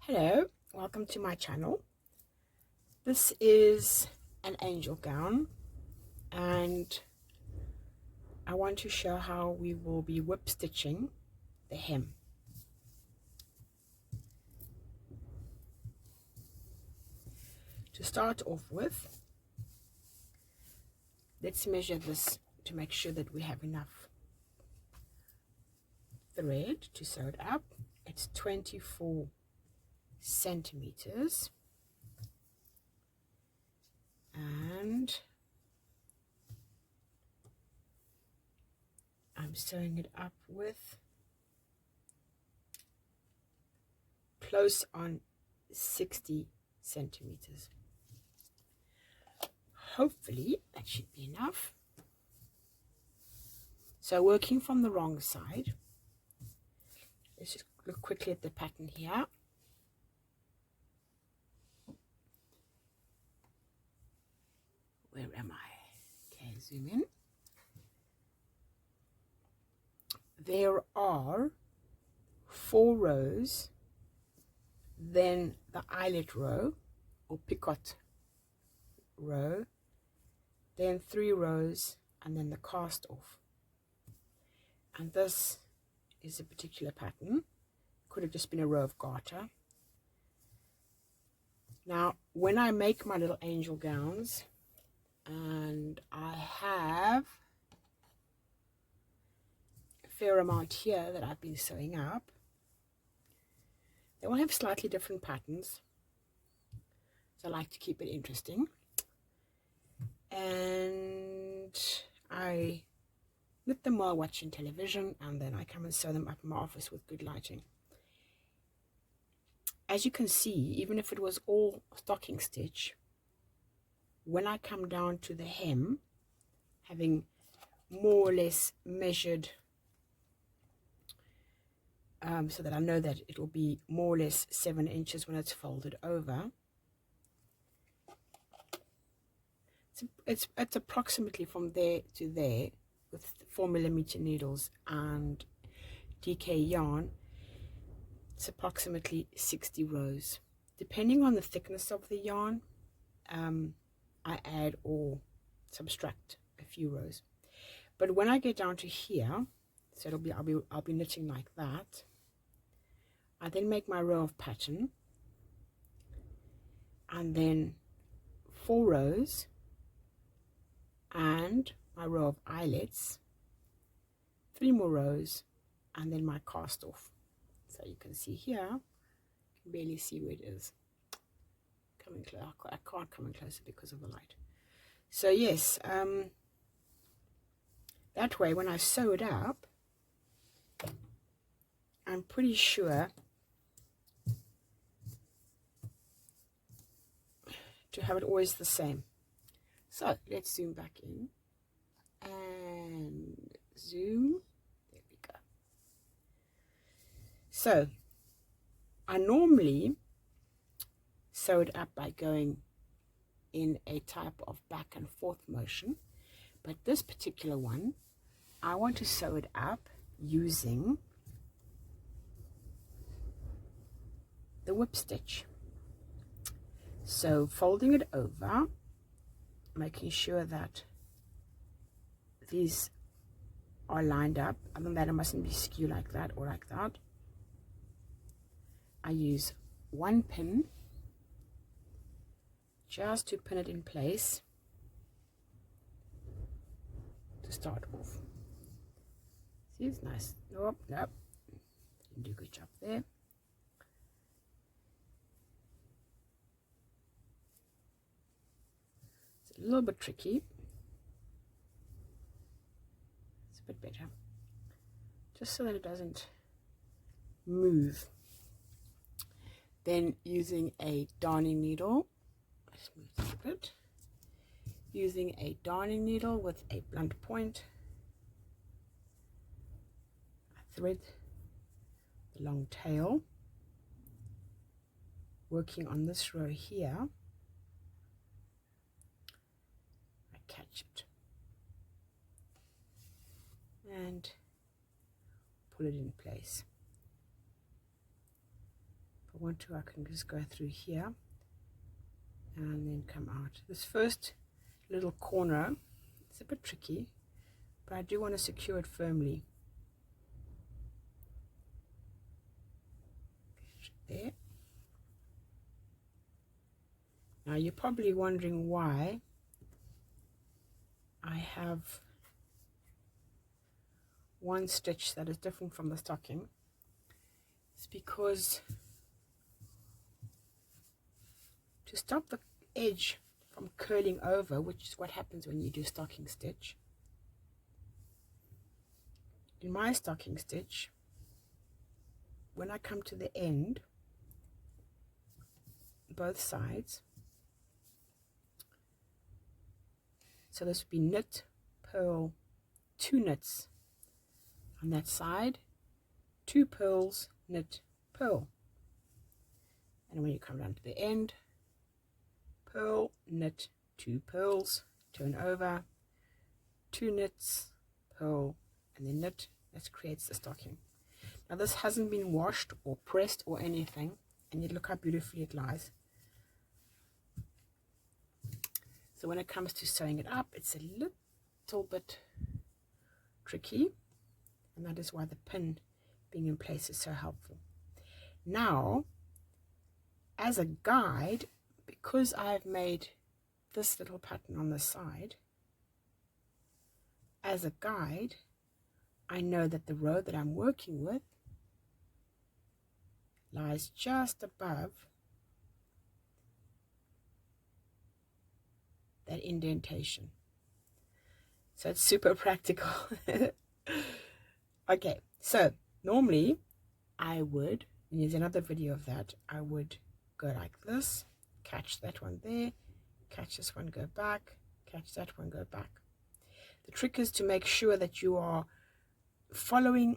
Hello, welcome to my channel. This is an angel gown and I want to show how we will be whip stitching the hem. To start off with, let's measure this to make sure that we have enough thread to sew it up. It's 24 centimeters and I'm sewing it up with close on 60 centimeters. Hopefully that should be enough. So working from the wrong side, let's just look quickly at the pattern here. Where am I? Okay, zoom in. There are 4 rows, then the eyelet row or picot row, then 3 rows, and then the cast off. And this is a particular pattern. Could have just been a row of garter. Now, when I make my little angel gowns, and I have a fair amount here that I've been sewing up, they will have slightly different patterns, so I like to keep it interesting. And I knit them while watching television, and then I come and sew them up in my office with good lighting. As you can see, even if it was all stocking stitch, when I come down to the hem, having more or less measured so that I know that it will be more or less 7 inches when it's folded over, it's approximately from there to there with 4mm needles and DK yarn. It's approximately 60 rows. Depending on the thickness of the yarn, I add or subtract a few rows. But when I get down to here, so I'll be knitting like that. I then make my row of pattern, and then 4 rows and my row of eyelets, 3 more rows, and then my cast off. So you can see here, you can barely see where it is. Coming close, I can't come in closer because of the light. So yes, that way when I sew it up, I'm pretty sure to have it always the same. So let's zoom back in and zoom. There we go. So I normally sew it up by going in a type of back and forth motion, but this particular one I want to sew it up using the whip stitch. So folding it over, making sure that these are lined up. Other than that, it mustn't be skew like that or like that. I use 1 pin just to pin it in place to start off. See, it's nice. Nope, didn't do a good job there. It's a little bit tricky. It's a bit better, just so that it doesn't move. Then using a darning needle, let's move this a bit. Using a darning needle with a blunt point, I thread the long tail, working on this row here. I catch it and pull it in place. want to, I can just go through here and then come out. This first little corner, it's a bit tricky, but I do want to secure it firmly. There. Now you're probably wondering why I have one stitch that is different from the stocking. It's because to stop the edge from curling over, which is what happens when you do stocking stitch, in my stocking stitch, when I come to the end, both sides, so this would be knit, purl, 2 knits on that side, 2 purls, knit, purl, and when you come down to the end, purl, knit, 2 purls, turn over, 2 knits, purl, and then knit. That creates the stocking. Now this hasn't been washed or pressed or anything, and you look how beautifully it lies. So when it comes to sewing it up, it's a little bit tricky, and that is why the pin being in place is so helpful. Now, as a guide, because I've made this little pattern on the side, as a guide, I know that the row that I'm working with lies just above that indentation. So it's super practical. Okay, so normally I would, and there's another video of that, I would go like this, catch that one there, catch this one, go back, catch that one, go back. The trick is to make sure that you are following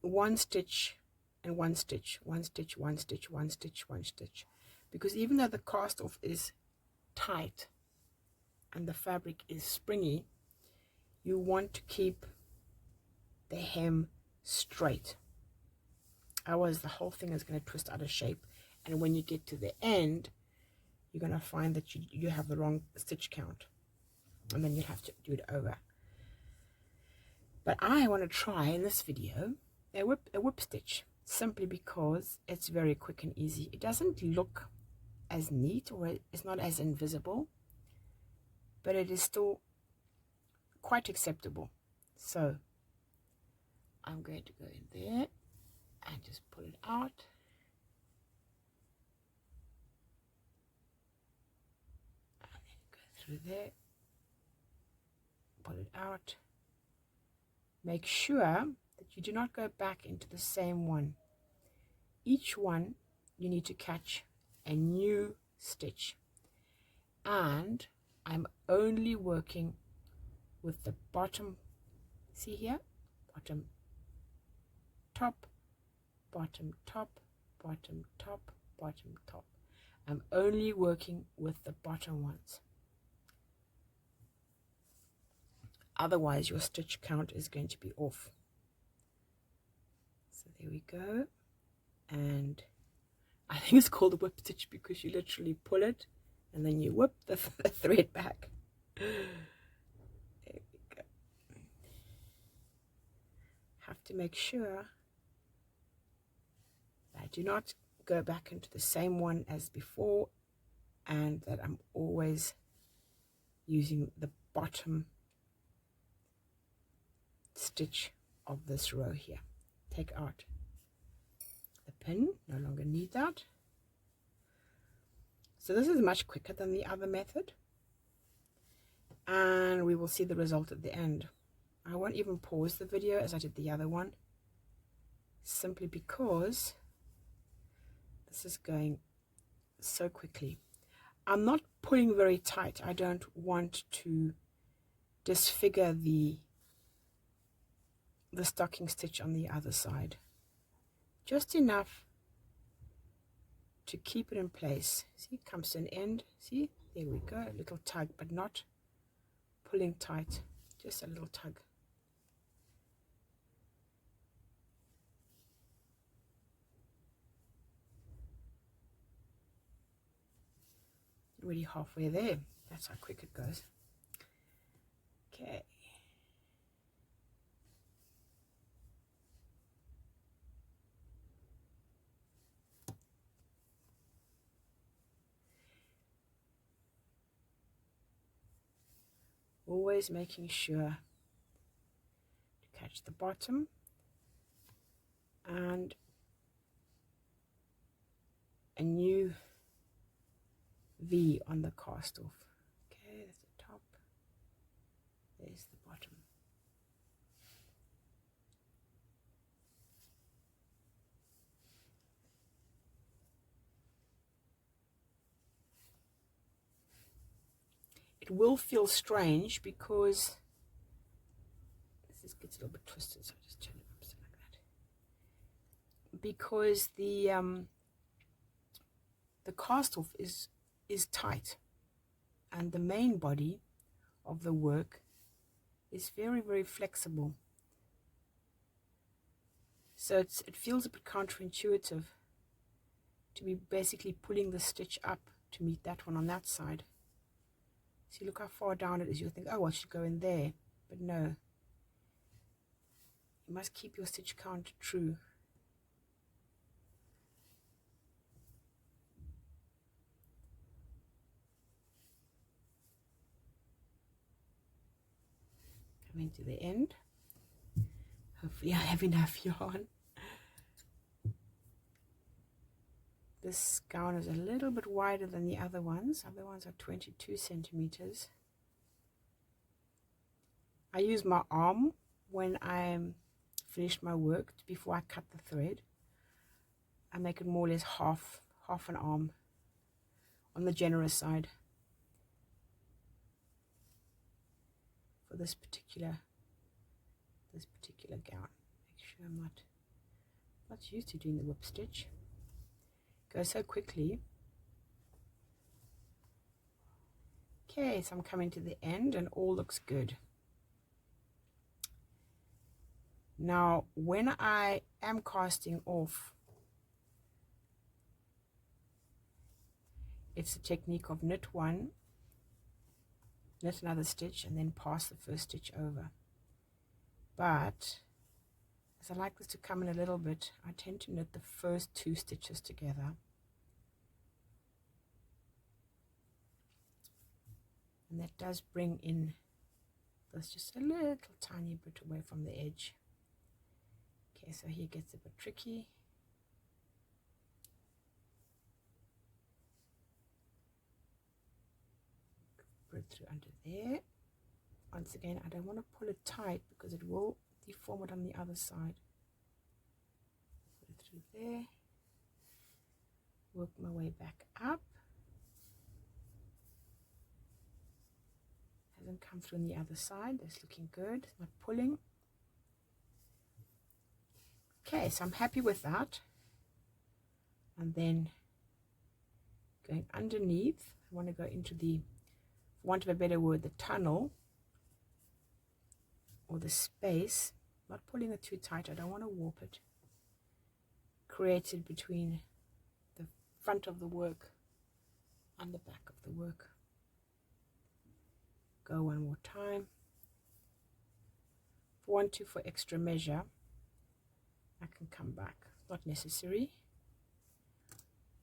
one stitch and one stitch, one stitch, one stitch, one stitch, one stitch, because even though the cast off is tight and the fabric is springy, you want to keep the hem straight. Otherwise the whole thing is going to twist out of shape, and when you get to the end, you're going to find that you have the wrong stitch count, and then you'll have to do it over. But I want to try in this video a whip stitch, simply because it's very quick and easy. It doesn't look as neat, or it's not as invisible, but it is still quite acceptable. So I'm going to go in there and just pull it out. And then go through there, pull it out. Make sure that you do not go back into the same one. Each one you need to catch a new stitch, and I'm only working with the bottom, see here, bottom, top, bottom, top, bottom, top, bottom, top. I'm only working with the bottom ones. Otherwise your stitch count is going to be off. So there we go, and I think it's called a whip stitch because you literally pull it and then you whip the thread back. There we go. Have to make sure that I do not go back into the same one as before, and that I'm always using the bottom stitch of this row here. Take out the pin, no longer need that. So this is much quicker than the other method, and we will see the result at the end. I won't even pause the video as I did the other one, simply because this is going so quickly. I'm not pulling very tight. I don't want to disfigure the stocking stitch on the other side, just enough to keep it in place. See, it comes to an end. See, there we go, a little tug, but not pulling tight, just a little tug. Already halfway there. That's how quick it goes. Okay. Always making sure to catch the bottom and a new V on the cast off. Okay, that's the top. There's the bottom. It will feel strange because this gets a little bit twisted, so I just turn it up like that. Because the cast off is tight, and the main body of the work is very, very flexible. So it feels a bit counterintuitive to be basically pulling the stitch up to meet that one on that side. See, look how far down it is. You'll think, oh, I should go in there. But no. You must keep your stitch count true. Coming to the end. Hopefully I have enough yarn. This gown is a little bit wider than the other ones. Other ones are 22 centimeters. I use my arm when I'm finished my work before I cut the thread. I make it more or less half an arm on the generous side for this particular gown. Make sure I'm not used to doing the whip stitch. It goes so quickly. Okay, so I'm coming to the end and all looks good. Now, when I am casting off, it's a technique of knit one, knit another stitch, and then pass the first stitch over. But as I like this to come in a little bit, I tend to knit the first 2 stitches together. And that does bring in this just a little tiny bit away from the edge. Okay, so here gets a bit tricky. Put it through under there. Once again, I don't want to pull it tight because it will deform it on the other side. Put it through there. Work my way back up. Hasn't come through on the other side. That's looking good. It's not pulling. Okay, so I'm happy with that. And then going underneath, I want to go into the, for want of a better word, the tunnel or the space. Not pulling it too tight. I don't want to warp it. Created between the front of the work and the back of the work. Go one more time. If I want to, for extra measure, I can come back. Not necessary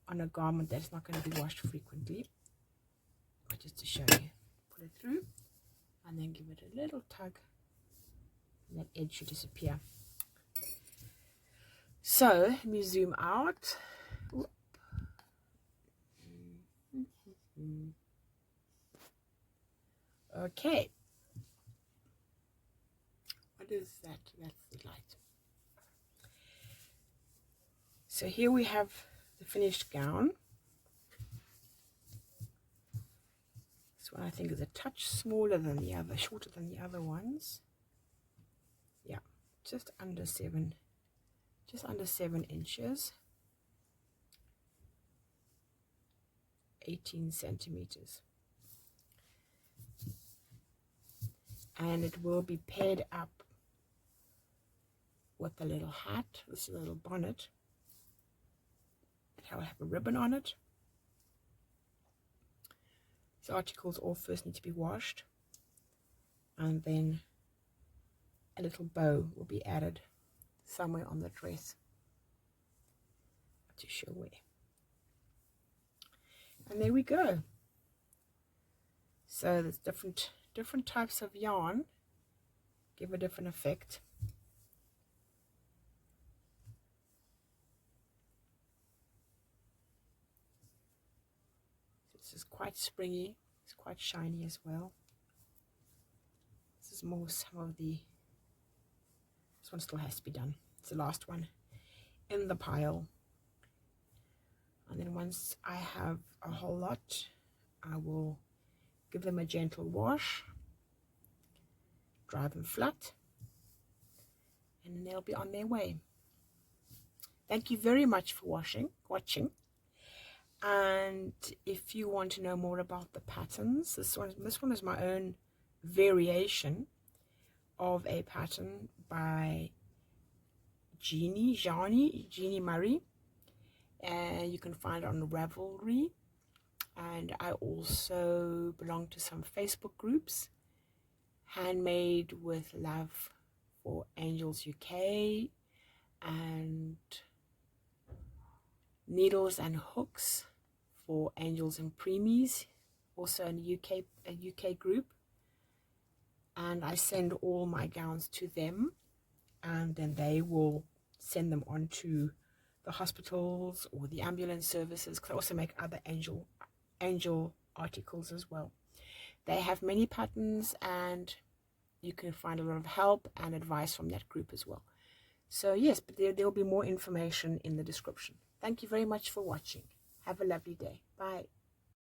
on a garment that's not going to be washed frequently, but just to show you. Pull it through and then give it a little tug, and that edge should disappear. So let me zoom out. Okay, what is that? That's the light. So here we have the finished gown. This one I think is a touch smaller than the other, shorter than the other ones. Yeah, just under 7 inches, 18 centimeters. And it will be paired up with a little hat, this little bonnet. It will have a ribbon on it. These articles all first need to be washed, and then a little bow will be added somewhere on the dress. Not too sure where. And there we go. So there's different types of yarn give a different effect. This is quite springy. It's quite shiny as well. This is more some of the, this one still has to be done. It's the last one in the pile. And then once I have a whole lot, I will give them a gentle wash, dry them flat, and then they'll be on their way. Thank you very much for watching. And if you want to know more about the patterns, this one is my own variation of a pattern by Jeannie Murray, and you can find it on Ravelry. And I also belong to some Facebook groups, Handmade with Love for Angels UK, and Needles and Hooks for Angels and Preemies, also in a UK group. And I send all my gowns to them, and then they will send them on to the hospitals or the ambulance services, because I also make other angel articles as well. They have many patterns, and you can find a lot of help and advice from that group as well. So yes, but there will be more information in the description. Thank you very much for watching. Have a lovely day. Bye.